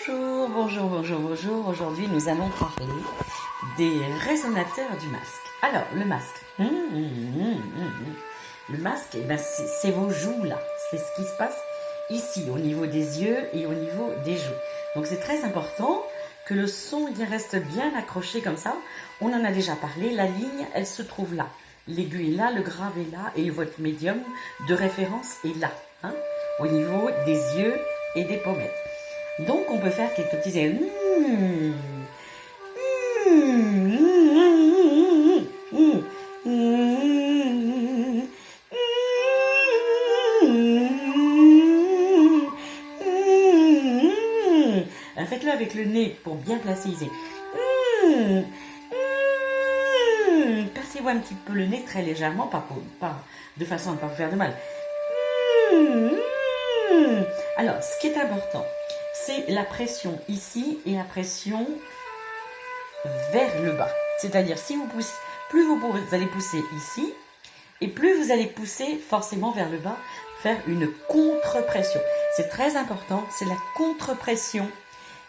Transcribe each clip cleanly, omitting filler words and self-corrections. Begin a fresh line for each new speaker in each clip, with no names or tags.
Bonjour, bonjour, bonjour, bonjour. Aujourd'hui, nous allons parler des résonateurs du masque. Alors, le masque. Le masque, c'est vos joues là. C'est ce qui se passe ici, au niveau des yeux et au niveau des joues. Donc, c'est très important que le son y reste bien accroché comme ça. On en a déjà parlé. La ligne, elle se trouve là. L'aigu est là, le grave est là et votre médium de référence est là, au niveau des yeux et des pommettes. Donc, on peut faire quelques petits airs. Faites-le avec le nez pour bien placer ici. Passez-vous un petit peu le nez très légèrement, pas de façon à ne pas vous faire de mal. Alors, ce qui est important, c'est la pression ici et la pression vers le bas. C'est-à-dire, si vous poussez, plus vous allez pousser ici, et plus vous allez pousser forcément vers le bas, faire une contre-pression. C'est très important, c'est la contre-pression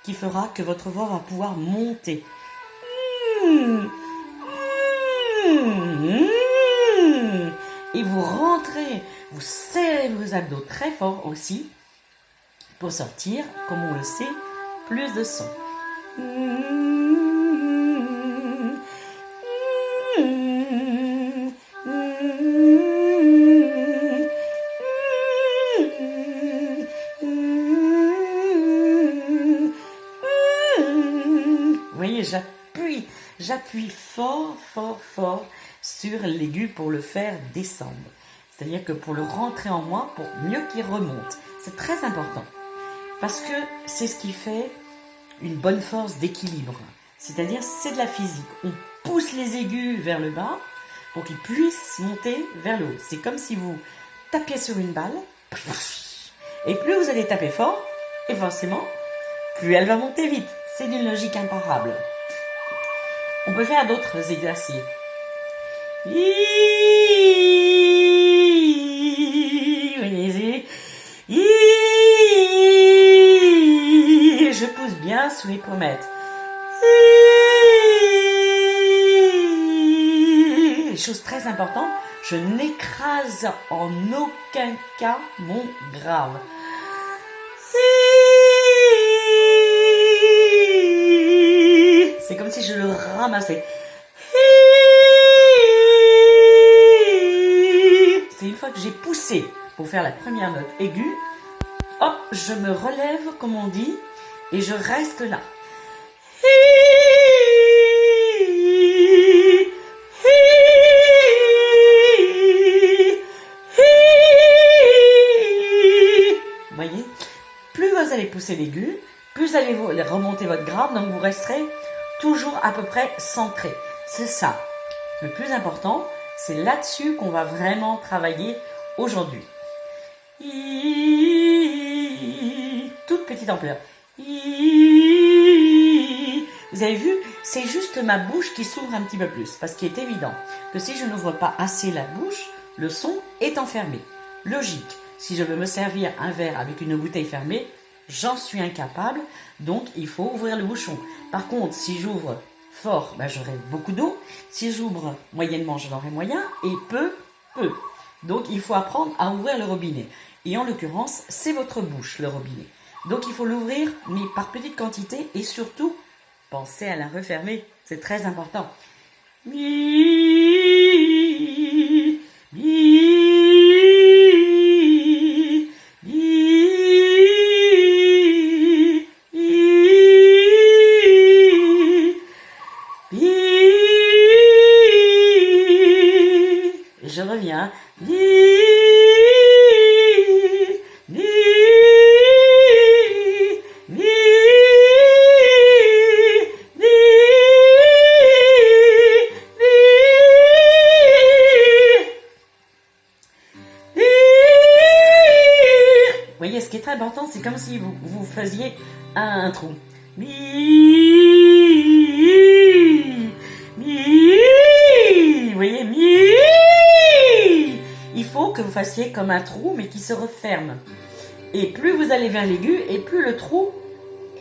qui fera que votre voix va pouvoir monter. Et vous rentrez, vous serrez vos abdos très fort aussi, pour sortir, comme on le sait, plus de son. Vous voyez, j'appuie fort, fort, fort sur l'aigu pour le faire descendre. C'est-à-dire que pour le rentrer en moi, pour mieux qu'il remonte. C'est très important. Parce que c'est ce qui fait une bonne force d'équilibre. C'est-à-dire, c'est de la physique. On pousse les aigus vers le bas pour qu'ils puissent monter vers le haut. C'est comme si vous tapiez sur une balle. Et plus vous allez taper fort, et forcément, plus elle va monter vite. C'est d'une logique imparable. On peut faire d'autres exercices. Je pousse bien sous les pommettes. Chose très importante, je n'écrase en aucun cas mon grave. C'est comme si je le ramassais. C'est une fois que j'ai poussé pour faire la première note aiguë, hop, je me relève, comme on dit, et je reste là. Vous voyez, plus vous allez pousser l'aigu, plus vous allez remonter votre grave, donc vous resterez toujours à peu près centré. C'est ça. Le plus important, c'est là-dessus qu'on va vraiment travailler aujourd'hui. Toute petite ampleur. Vous avez vu, c'est juste ma bouche qui s'ouvre un petit peu plus. Parce qu'il est évident que si je n'ouvre pas assez la bouche, le son est enfermé. Logique. Si je veux me servir un verre avec une bouteille fermée, j'en suis incapable. Donc, il faut ouvrir le bouchon. Par contre, si j'ouvre fort, j'aurai beaucoup d'eau. Si j'ouvre moyennement, j'en aurai moyen. Et peu. Donc, il faut apprendre à ouvrir le robinet. Et en l'occurrence, c'est votre bouche, le robinet. Donc, il faut l'ouvrir, mais par petite quantité. Et surtout, pensez à la refermer. C'est très important. Je reviens. Vous voyez, ce qui est très important, c'est comme si vous faisiez un trou. Vous voyez, il faut que vous fassiez comme un trou, mais qui se referme. Et plus vous allez vers l'aigu, et plus le trou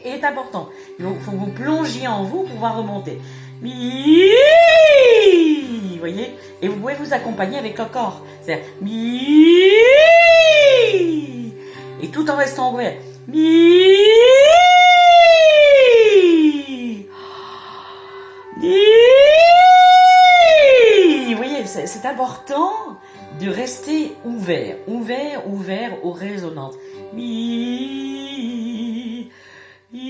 est important. Il faut que vous plongiez en vous pour pouvoir remonter. Mi, vous voyez? Et vous pouvez vous accompagner avec le corps. C'est-à-dire mi, et tout en restant ouvert. Mi, mi. Vous voyez, c'est important de rester ouvert aux résonances. Mi, mi, mi,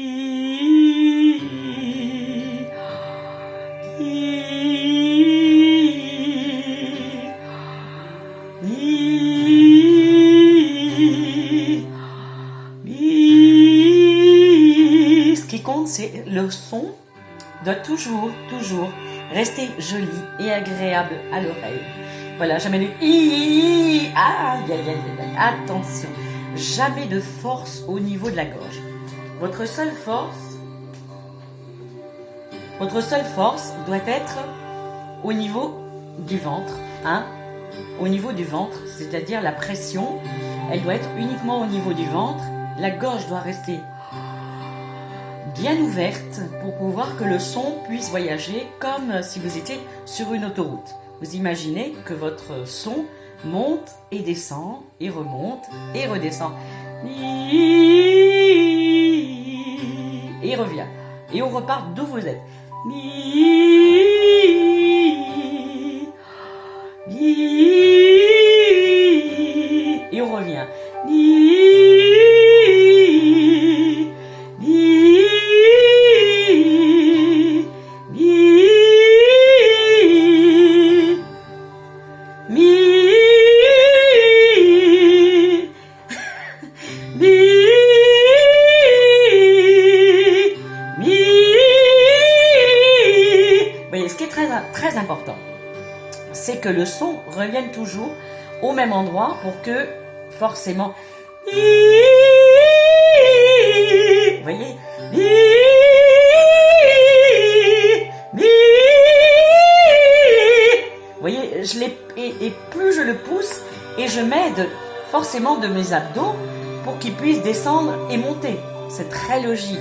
mi. Ce qui compte, c'est le son doit toujours rester joli et agréable à l'oreille. Voilà, jamais de attention, jamais de force au niveau de la gorge. Votre seule force doit être au niveau du ventre, hein, au niveau du ventre, c'est-à-dire la pression, elle doit être uniquement au niveau du ventre. La gorge doit rester bien ouverte pour pouvoir que le son puisse voyager comme si vous étiez sur une autoroute. Vous imaginez que votre son monte et descend, et remonte et redescend. Et revient. Et on repart d'où vous êtes. Et on revient. Très important, c'est que le son revienne toujours au même endroit pour que forcément, vous voyez, vous voyez, et plus je le pousse et je m'aide forcément de mes abdos pour qu'ils puissent descendre et monter. C'est très logique.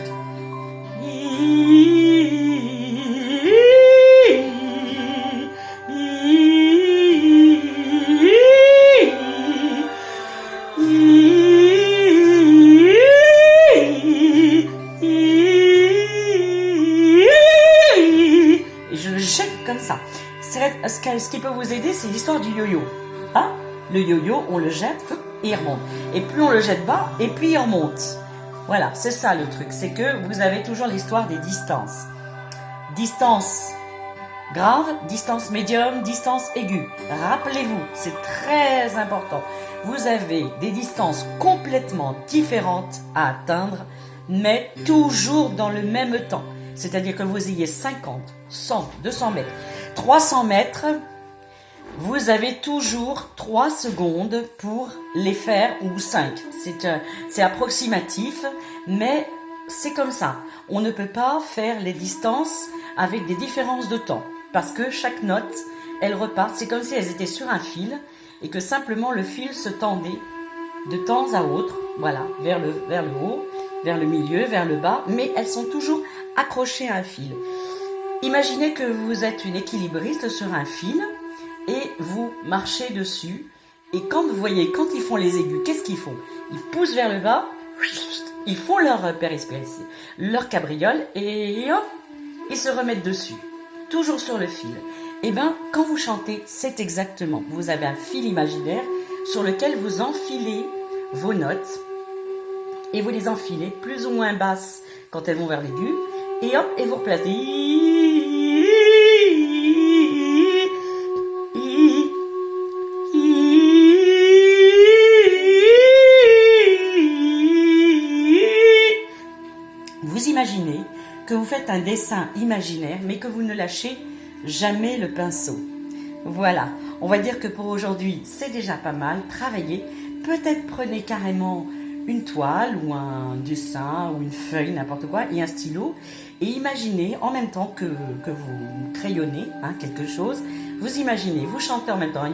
Ce qui peut vous aider, c'est l'histoire du yo-yo. Hein? Le yo-yo, on le jette et il remonte. Et plus on le jette bas, et plus il remonte. Voilà, c'est ça le truc. C'est que vous avez toujours l'histoire des distances. Distance grave, distance médium, distance aiguë. Rappelez-vous, c'est très important. Vous avez des distances complètement différentes à atteindre, mais toujours dans le même temps. C'est-à-dire que vous ayez 50, 100, 200 mètres, 300 mètres, vous avez toujours 3 secondes pour les faire, ou 5. C'est approximatif, mais c'est comme ça. On ne peut pas faire les distances avec des différences de temps, parce que chaque note, elle repart. C'est comme si elles étaient sur un fil, et que simplement le fil se tendait de temps à autre, voilà, vers le haut, vers le milieu, vers le bas, mais elles sont toujours accrochées à un fil. Imaginez que vous êtes une équilibriste sur un fil et vous marchez dessus. Et quand vous voyez, quand ils font les aigus, qu'est-ce qu'ils font? Ils poussent vers le bas, ils font leur périspéritie, leur cabriole et hop, ils se remettent dessus. Toujours sur le fil. Et bien, quand vous chantez, c'est exactement. Vous avez un fil imaginaire sur lequel vous enfilez vos notes et vous les enfilez plus ou moins basses quand elles vont vers l'aigu. Et hop, et vous replacez. Vous imaginez que vous faites un dessin imaginaire, mais que vous ne lâchez jamais le pinceau. Voilà, on va dire que pour aujourd'hui, c'est déjà pas mal. Travaillez, peut-être prenez carrément une toile ou un dessin ou une feuille, n'importe quoi, et un stylo, et imaginez en même temps que vous crayonnez quelque chose, vous imaginez, vous chantez en même temps.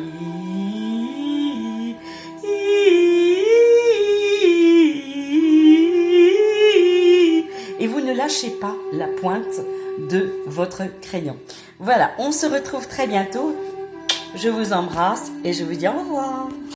et vous ne lâchez pas la pointe de votre crayon. Voilà, on se retrouve très bientôt. Je vous embrasse et je vous dis au revoir.